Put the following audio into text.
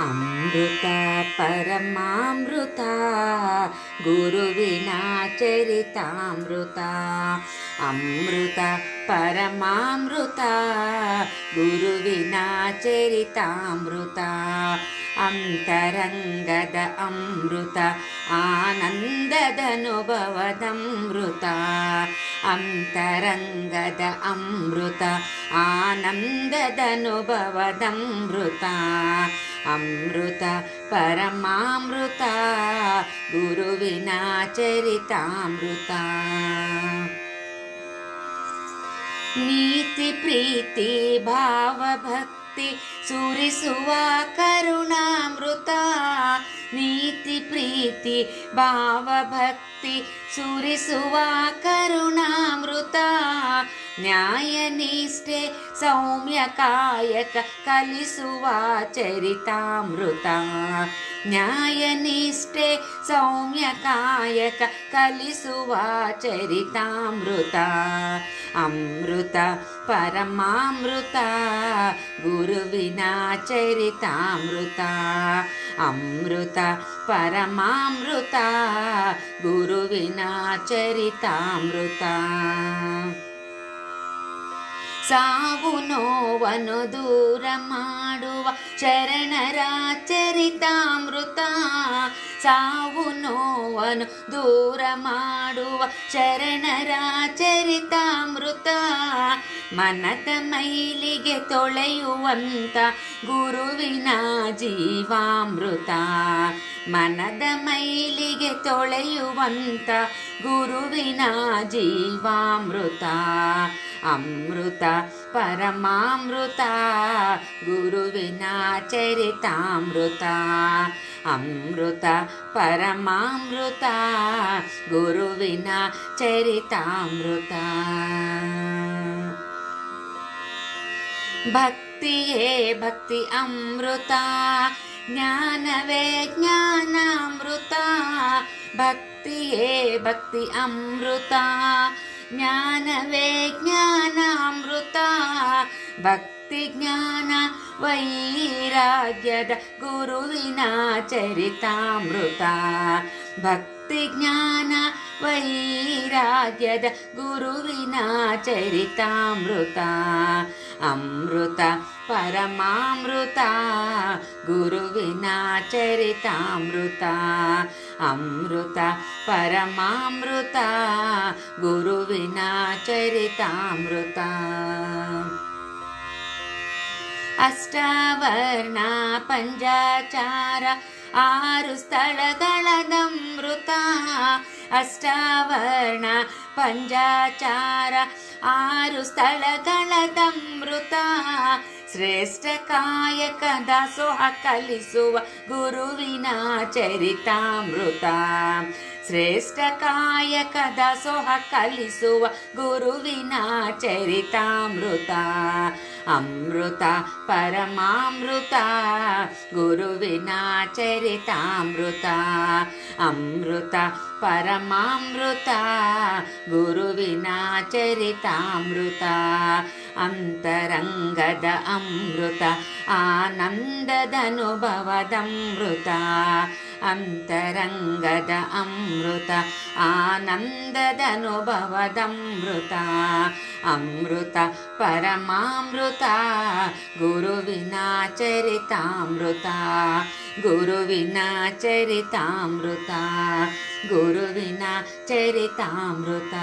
ಅಮೃತ ಪರಮಾಮೃತ ಗುರುವಿನ ಚರಿತಾಮೃತ. ಅಮೃತ ಪರಮಾಮೃತ ಗುರುವಿನ ಚರಿತಾಮೃತ. ಅಂತರಂಗದ ಅಮೃತ ಆನಂದದನುಭವದಮೃತ. ಅಂತರಂಗದ ಅಮೃತ ಆನಂದದನುಭವದಮೃತ. ಅಮೃತ ಪರಮಾಮೃತ ಗುರುವಿನ ಚರಿತಾಮೃತ. ನೀತಿ ಪ್ರೀತಿ ಭಾವಭಕ್ತಿ ಸುರಿಸುವ ಕರುಣಾಮೃತ. ನೀತಿ ಪ್ರೀತಿ ಭಾವಭಕ್ತಿ ಸುರಿಸುವ ಕರುಣಾಮೃತ. ನ್ಯಾಯ ನಿಷ್ಠೆ ಸೌಮ್ಯ ಕಾಯಕ ಕಲಿಸುವ ಚರಿತಾಮೃತ. ನ್ಯಾಯ ನಿಷ್ಠೆ ಸೌಮ್ಯ ಕಾಯಕ ಕಲಿಸುವ ಚರಿತಾಮೃತ. ಅಮೃತ ಪರಮಾಮೃತ ಗುರುವಿನ ಚರಿತಾಮೃತ. ಅಮೃತ ಪರಮಾಮೃತ ಗುರುವಿನ ಚರಿತಾಮೃತ. ಸಾವು ನೋವನ್ನು ದೂರ ಮಾಡುವ ಶರಣರ ಚರಿತಾಮೃತ. ಸಾವು ನೋವನ್ನು ದೂರ ಮಾಡುವ ಶರಣರ ಚರಿತಾಮೃತ. ಮನದ ಮೈಲಿಗೆ ತೊಳೆಯುವಂತ ಗುರುವಿನ ಜೀವಾಮೃತ. ಮನದ ಮೈಲಿಗೆ ತೊಳೆಯುವಂತ ಗುರುವಿನ ಜೀವಾಮೃತ. ಅಮೃತ ಪರಮಾಮೃತ ಗುರುವಿನ ಚರಿತಾಮೃತ. ಅಮೃತ ಪರಮಾಮೃತ ಗುರುವಿನ ಚರಿತಾಮೃತ. ಭಕ್ತಿಯೇ ಭಕ್ತಿ ಅಮೃತ ಜ್ಞಾನವೇ ಜ್ಞಾನಾಮೃತ. ಭಕ್ತಿಯೇ ಭಕ್ತಿ ಅಮೃತ ಜ್ಞಾನವೇ ಜ್ಞಾನಾಮೃತ. ಭಕ್ತಿ ಜ್ಞಾನ ವೈರಾಗ್ಯದ ಗುರುವಿನ ಚರಿತಾಮೃತ. ಭಕ್ತಿ ಜ್ಞಾನ ವೈರಾಗ್ಯದ ಗುರುವಿನ ಚರಿತಾಮೃತ. ಅಮೃತ ಪರಮಾಮೃತ ಗುರುವಿನ ಚರಿತಾಮೃತ. ಅಮೃತ ಪರಮಾಮೃತ ಗುರುವಿನ ಚರಿತಾಮೃತ. ಅಷ್ಟಾವರ್ಣ ಪಂಚಾಚಾರ 6 ಸ್ಥಳಗಳದಮೃತ. ಅಷ್ಟಾವರ್ಣ ಪಂಚಾಚಾರ 6 ಸ್ಥಳಗಳದಮೃತ. ಶ್ರೇಷ್ಠ ಕಾಯಕ ದಾಸೋಹ ಕಲಿಸುವ ಗುರುವಿನ ಚರಿತಾಮೃತ. ಶ್ರೇಷ್ಠ ಕಾಯಕ ದಾಸೋಹ ಕಲಿಸುವ ಗುರುವಿನ ಚರಿತಾಮೃತ. ಅಮೃತ ಪರಮಾಮೃತ ಗುರುವಿನ ಚರಿತಾಮೃತ. ಅಮೃತ ಪರಮಾಮೃತ ಗುರುವಿನ ಚರಿತಾಮೃತ. ಅಂತರಂಗದ ಅಮೃತ ಆನಂದದನುಭವದಮೃತ. ಅಂತರಂಗದ ಅಮೃತ ಆನಂದದನುಭವದಮೃತ. ಅಮೃತ ಪರಮಾಮೃತ ಗುರುವಿನ ಚರಿತಾಮೃತ. ಗುರುವಿನ ಚರಿತಾಮೃತ. ಗುರುವಿನ ಚರಿತಾಮೃತ.